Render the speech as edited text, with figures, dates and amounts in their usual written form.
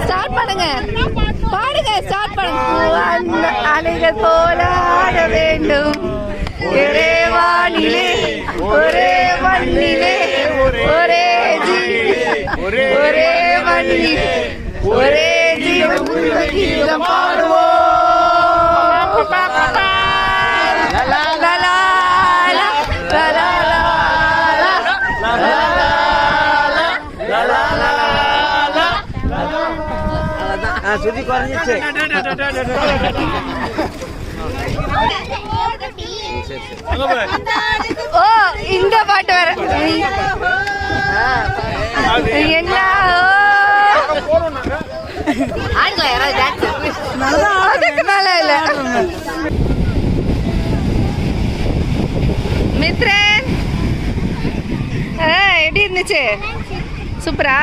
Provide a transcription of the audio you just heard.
Start பண்ணுங்க, பாடுங்க, start பண்ணுங்க. அலைகள் போல ஆட வேண்டும் ஒரே வானிலே ஒரே மண்ணிலே ஒரே ஒரே மண்ணிலே ஒரே ஜீவன் பாடுவோம். சுத்தி குறைஞ்சிச்சு. ஓ இந்த பாட்டு வர என்ன அதுக்கு மேல இல்ல. மித்ரன் எப்படி இருந்துச்சு? சூப்பரா.